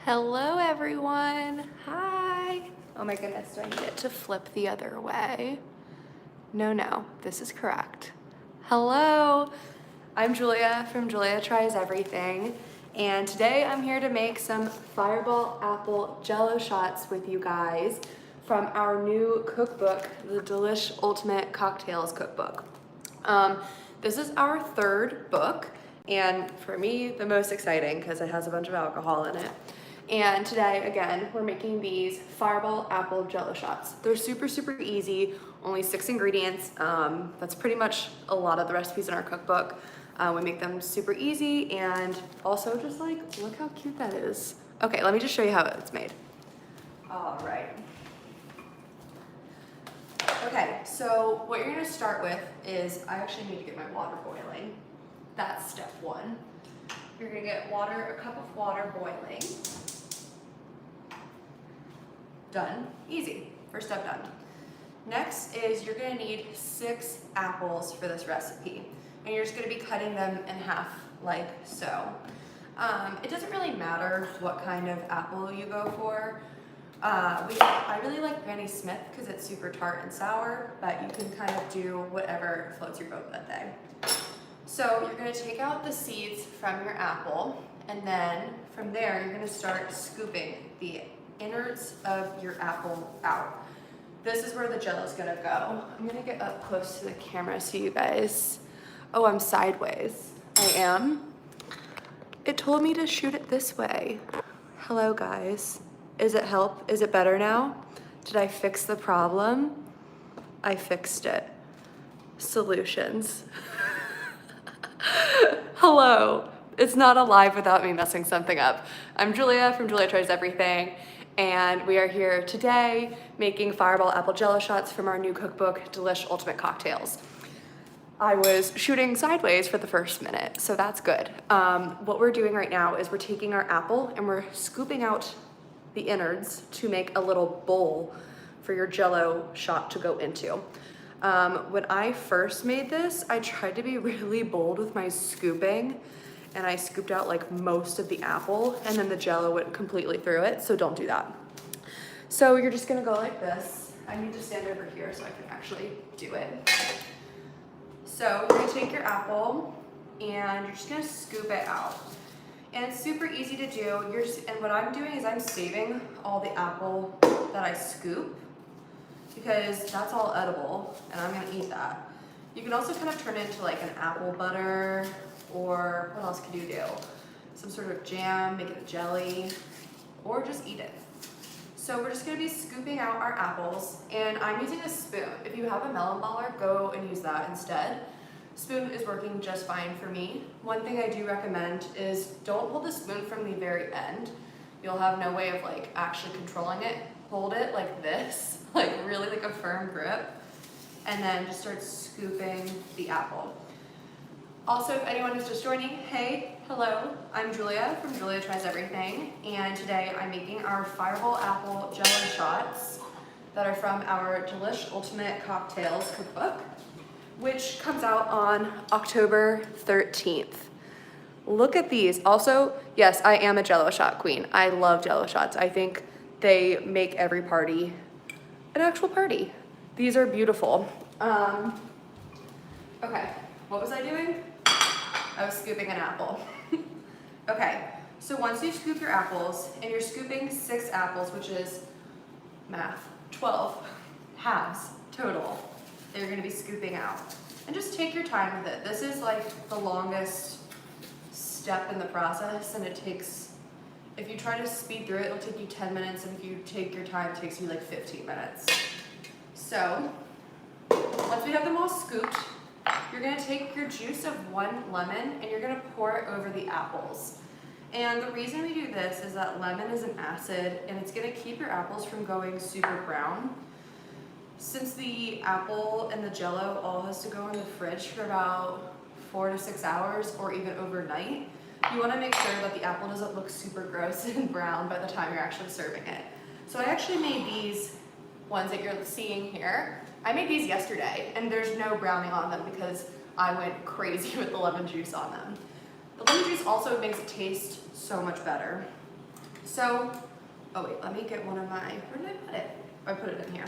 Hello everyone, hi. Oh my goodness, do I need it to flip the other way? No, this is correct. Hello, I'm Julia from Julia Tries Everything, and today I'm here to make some Fireball Apple Jello Shots with you guys from our new cookbook, the Delish Ultimate Cocktails Cookbook. This is our third book, and for me, the most exciting because it has a bunch of alcohol in it. And today, again, we're making these Fireball Apple Jello Shots. They're super easy, only 6 ingredients. That's pretty much a lot of the recipes in our cookbook. We make them super easy, and also just like, look how cute that is. Okay, let me just show you how it's made. All right. Okay, so what you're gonna start with is, I actually need to get my water boiling. That's step one. You're gonna get water, a cup of water boiling. Done, easy, first step done. Next is you're gonna need 6 apples for this recipe. And you're just gonna be cutting them in half like so. It doesn't really matter what kind of apple you go for. I really like Granny Smith because it's super tart and sour, but you can kind of do whatever floats your boat that day. So you're gonna take out the seeds from your apple, and then from there, you're gonna start scooping the innards of your apple out. This is where the Jell-O is gonna go. I'm gonna get up close to the camera so you guys, oh, I'm sideways. I am. It told me to shoot it this way. Hello guys. Is it better now? Did I fix the problem? I fixed it. Solutions. Hello, it's not alive without me messing something up. I'm Julia from Julia Tries Everything, and we are here today making Fireball Apple Jello Shots from our new cookbook, Delish Ultimate Cocktails. I was shooting sideways for the first minute, so that's good. What we're doing right now is we're taking our apple and we're scooping out the innards to make a little bowl for your Jello shot to go into. When I first made this, I tried to be really bold with my scooping, and I scooped out like most of the apple, and then the Jello went completely through it, so don't do that. So you're just gonna go like this. I need to stand over here so I can actually do it. So you're gonna take your apple, and you're just gonna scoop it out. And it's super easy to do. And what I'm doing is I'm saving all the apple that I scoop, because that's all edible and I'm gonna eat that. You can also kind of turn it into like an apple butter, or what else could you do? Some sort of jam, make it a jelly, or just eat it. So we're just gonna be scooping out our apples, and I'm using a spoon. If you have a melon baller, go and use that instead. Spoon is working just fine for me. One thing I do recommend is don't hold the spoon from the very end. You'll have no way of like actually controlling it. Hold it like this, like really like a firm grip, and then just start scooping the apple. Also, if anyone is just joining, hey, hello, I'm Julia from Julia Tries Everything, and today I'm making our Fireball Apple Jello Shots that are from our Delish Ultimate Cocktails cookbook, which comes out on October 13th. Look at these. Also, yes, I am a Jello shot queen. I love Jello shots. I think they make every party an actual party. These are beautiful. Okay, what was I doing? I was scooping an apple. Okay, so once you scoop your apples, and you're scooping 6 apples, which is math, 12 halves total, that you're gonna be scooping out. And just take your time with it. This is like the longest step in the process, and it takes, if you try to speed through it, it'll take you 10 minutes, and if you take your time, it takes you like 15 minutes. So, once we have them all scooped, you're gonna take your juice of 1 lemon, and you're gonna pour it over the apples. And the reason we do this is that lemon is an acid, and it's gonna keep your apples from going super brown. Since the apple and the Jell-O all has to go in the fridge for about 4 to 6 hours, or even overnight, you wanna make sure that the apple doesn't look super gross and brown by the time you're actually serving it. So I actually made these ones that you're seeing here. I made these yesterday, and there's no browning on them because I went crazy with the lemon juice on them. The lemon juice also makes it taste so much better. So, oh wait, let me get one of my, where did I put it? I put it in here.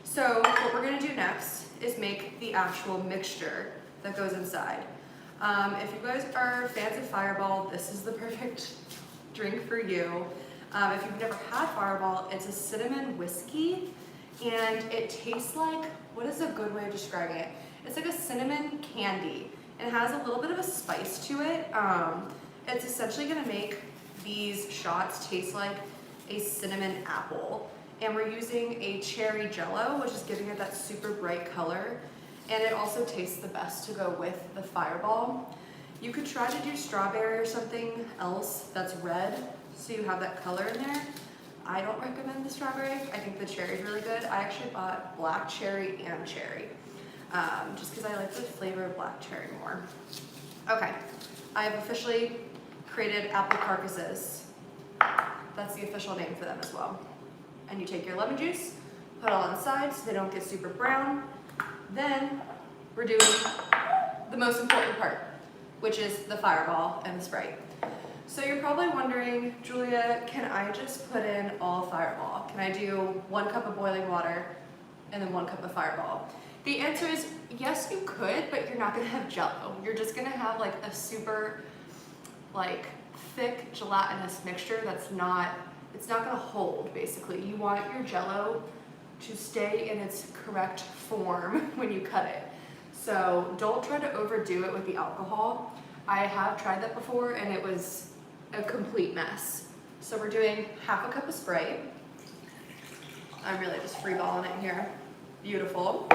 So what we're gonna do next is make the actual mixture that goes inside. If you guys are fans of Fireball, this is the perfect drink for you. If you've never had Fireball, it's a cinnamon whiskey, and it tastes like, what is a good way of describing it? It's like a cinnamon candy, and it has a little bit of a spice to it. It's essentially gonna make these shots taste like a cinnamon apple. And we're using a cherry Jell-O, which is giving it that super bright color. And it also tastes the best to go with the Fireball. You could try to do strawberry or something else that's red, so you have that color in there. I don't recommend the strawberry. I think the cherry is really good. I actually bought black cherry and cherry, just because I like the flavor of black cherry more. Okay, I have officially created apple carcasses. That's the official name for them as well. And you take your lemon juice, put it all inside so they don't get super brown. Then we're doing the most important part, which is the Fireball and the Sprite. So you're probably wondering, Julia, can I just put in all Fireball? Can I do 1 cup of boiling water and then 1 cup of Fireball? The answer is yes, you could, but you're not gonna have Jell-O. You're just gonna have like a super like thick gelatinous mixture that's it's not gonna hold, basically. You want your Jell-O to stay in its correct form when you cut it. So don't try to overdo it with the alcohol. I have tried that before and it was a complete mess. So we're doing half a cup of Sprite. I'm really just freeballing it here. Beautiful.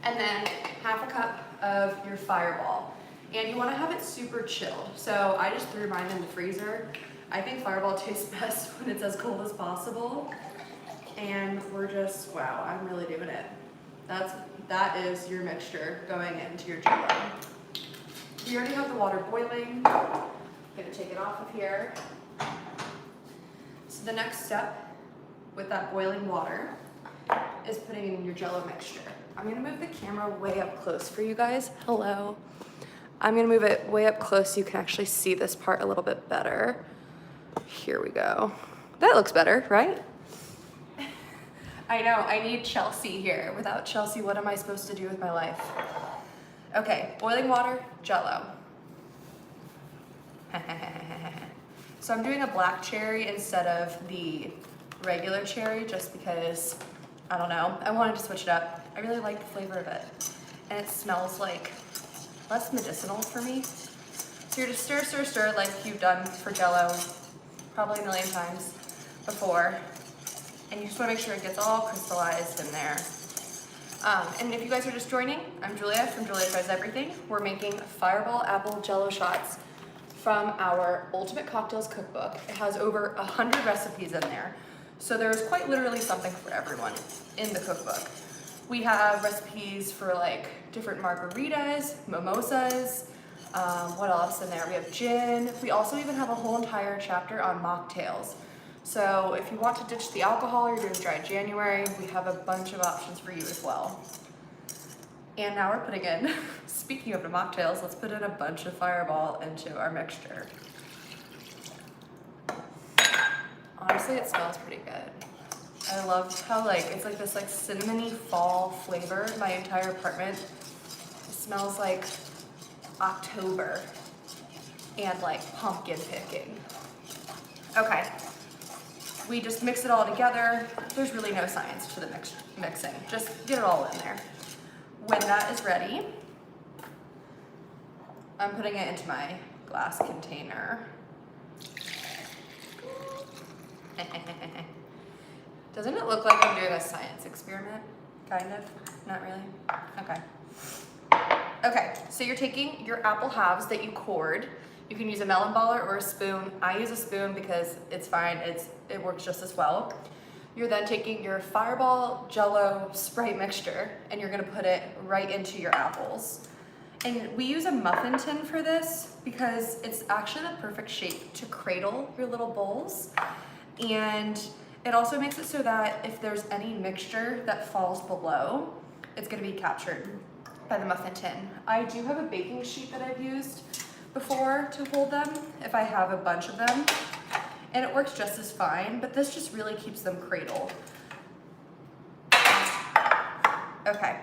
And then half a cup of your Fireball. And you wanna have it super chilled. So I just threw mine in the freezer. I think Fireball tastes best when it's as cold as possible. And we're just, wow, I'm really doing it. That is your mixture going into your Jell-O. You already have the water boiling. I'm gonna take it off of here. So the next step with that boiling water is putting in your Jell-O mixture. I'm gonna move the camera way up close for you guys. Hello. I'm gonna move it way up close so you can actually see this part a little bit better. Here we go. That looks better, right? I know, I need Chelsea here. Without Chelsea, what am I supposed to do with my life? Okay, boiling water, Jell-O. So I'm doing a black cherry instead of the regular cherry just because, I don't know, I wanted to switch it up. I really like the flavor of it. And it smells like less medicinal for me. So you're just stir, stir, stir like you've done for Jell-O probably a million times before. And you just wanna make sure it gets all crystallized in there. And if you guys are just joining, I'm Julia from Julia Tries Everything. We're making Fireball Apple Jello Shots from our Ultimate Cocktails cookbook. It has over 100 recipes in there. So there's quite literally something for everyone in the cookbook. We have recipes for like different margaritas, mimosas, what else in there? We have gin. We also even have a whole entire chapter on mocktails. So if you want to ditch the alcohol, you're doing dry January, we have a bunch of options for you as well. And now we're putting in, speaking of the mocktails, let's put in a bunch of Fireball into our mixture. Honestly, it smells pretty good. I love how it's like this cinnamony fall flavor. My entire apartment smells like October and like pumpkin picking. Okay. We just mix it all together. There's really no science to the mixing. Just get it all in there. When that is ready, I'm putting it into my glass container. Doesn't it look like I'm doing a science experiment? Kind of? Not really? Okay. Okay, so you're taking your apple halves that you cored. You can use a melon baller or a spoon. I use a spoon because it's fine, it works just as well. You're then taking your Fireball Jell-O Sprite mixture and you're gonna put it right into your apples. And we use a muffin tin for this because it's actually the perfect shape to cradle your little bowls. And it also makes it so that if there's any mixture that falls below, it's gonna be captured by the muffin tin. I do have a baking sheet that I've used before to hold them if I have a bunch of them. and it works just as fine, but this just really keeps them cradled. Okay,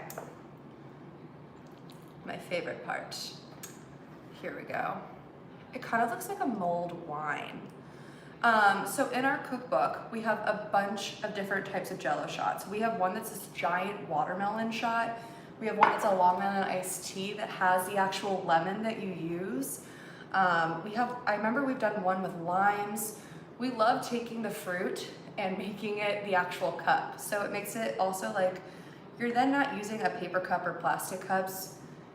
my favorite part. Here we go. It kind of looks like a mulled wine. So in our cookbook, we have a bunch of different types of Jello shots. We have one that's this giant watermelon shot. We have one that's a Long Island iced tea that has the actual lemon that you use. I remember we've done one with limes. We love taking the fruit and making it the actual cup. So it makes it also like, you're then not using a paper cup or plastic cups.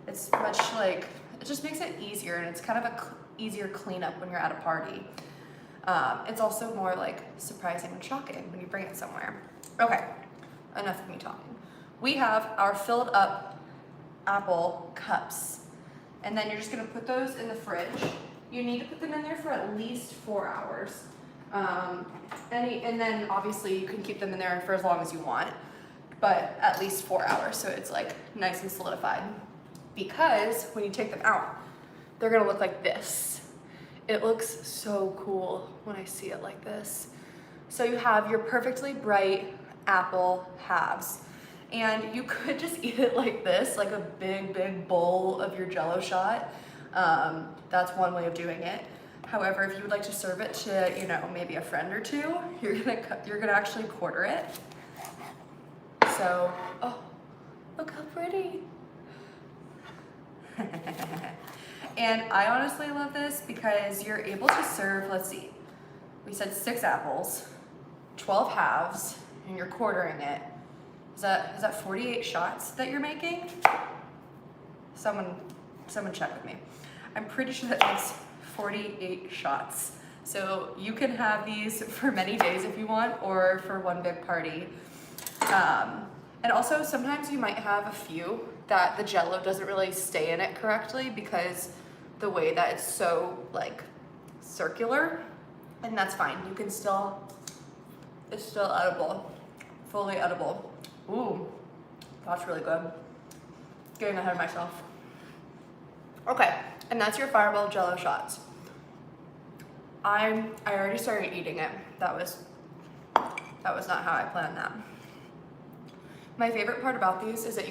It's much like, it just makes it easier, and it's kind of a easier cleanup when you're at a party. It's also more like surprising and shocking when you bring it somewhere. Okay, enough of me talking. We have our filled up apple cups, and then you're just gonna put those in the fridge. You need to put them in there for at least 4 hours. And then obviously you can keep them in there for as long as you want, but at least 4 hours, so it's like nice and solidified. Because when you take them out, they're gonna look like this. It looks so cool when I see it like this. So you have your perfectly bright apple halves, and you could just eat it like this, like a big bowl of your Jello shot. That's one way of doing it. However, if you would like to serve it to, you know, maybe a friend or two, you're gonna actually quarter it. So, oh, look how pretty. And I honestly love this because you're able to serve, let's see, we said 6 apples, 12 halves, and you're quartering it. Is that 48 shots that you're making? Someone check with me. I'm pretty sure that makes 48 shots. So you can have these for many days if you want, or for one big party. And also sometimes you might have a few that the Jell-O doesn't really stay in it correctly because the way that it's so like circular, and that's fine. You can still, it's still edible, fully edible. Ooh, that's really good. Getting ahead of myself. Okay, and that's your Fireball Jello shots. I already started eating it. That was not how I planned that. My favorite part about these is that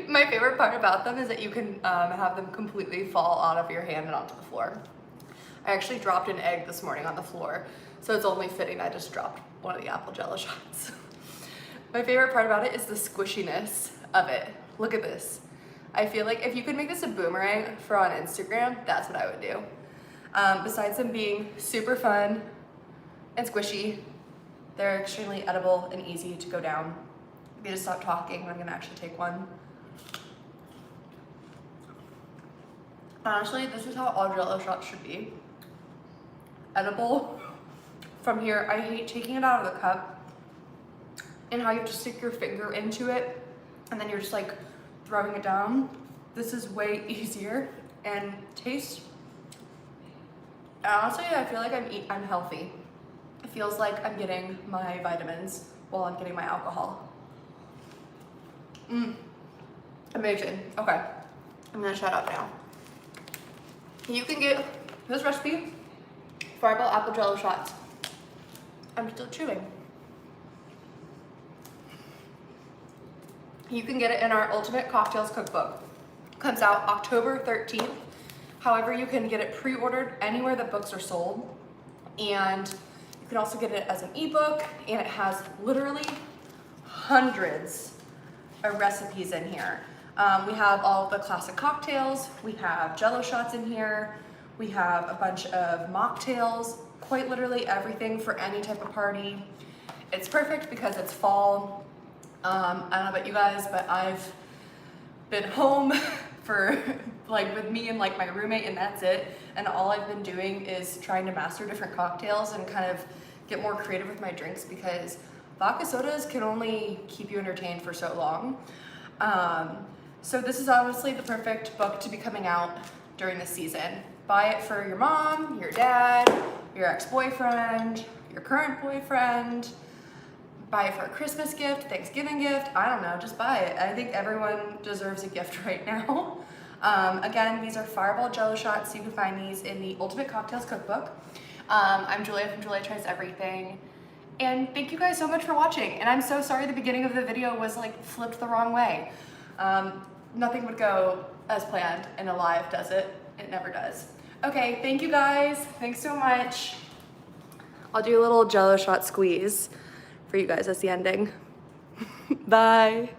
my favorite part about them is that you can have them completely fall out of your hand and onto the floor. I actually dropped an egg this morning on the floor, so it's only fitting I just dropped one of the apple Jello shots. My favorite part about it is the squishiness of it. Look at this. I feel like if you could make this a boomerang for on Instagram, that's what I would do. Besides them being super fun and squishy, they're extremely edible and easy to go down. I'm gonna stop talking, I'm gonna actually take one. Honestly, this is how all Jello shots should be. Edible from here. I hate taking it out of the cup and how you have to stick your finger into it and then you're just like throwing it down. This is way easier and tastes. Honestly, I feel like I'm healthy. It feels like I'm getting my vitamins while I'm getting my alcohol. Amazing. Okay, I'm gonna shut up now. You can get this recipe, Fireball Apple Jello Shots. I'm still chewing. You can get it in our Ultimate Cocktails Cookbook. Comes out October 13th. However, you can get it pre-ordered anywhere that books are sold. And you can also get it as an ebook, and it has literally hundreds of recipes in here. We have all the classic cocktails, we have Jello shots in here, we have a bunch of mocktails, quite literally everything for any type of party. It's perfect because it's fall. I don't know about you guys, but I've been home for like with me and like my roommate, and that's it. And all I've been doing is trying to master different cocktails and kind of get more creative with my drinks because vodka sodas can only keep you entertained for so long. So this is obviously the perfect book to be coming out during the season. Buy it for your mom, your dad, your ex-boyfriend, your current boyfriend. Buy it for a Christmas gift, Thanksgiving gift, I don't know, just buy it. I think everyone deserves a gift right now. Again, these are Fireball Jello Shots. You can find these in the Ultimate Cocktails Cookbook. I'm Julia from Julia Tries Everything. And thank you guys so much for watching. And I'm so sorry the beginning of the video was like flipped the wrong way. Nothing would go as planned in a live, does it? It never does. Okay, thank you guys. Thanks so much. I'll do a little Jello shot squeeze for you guys as the ending. Bye.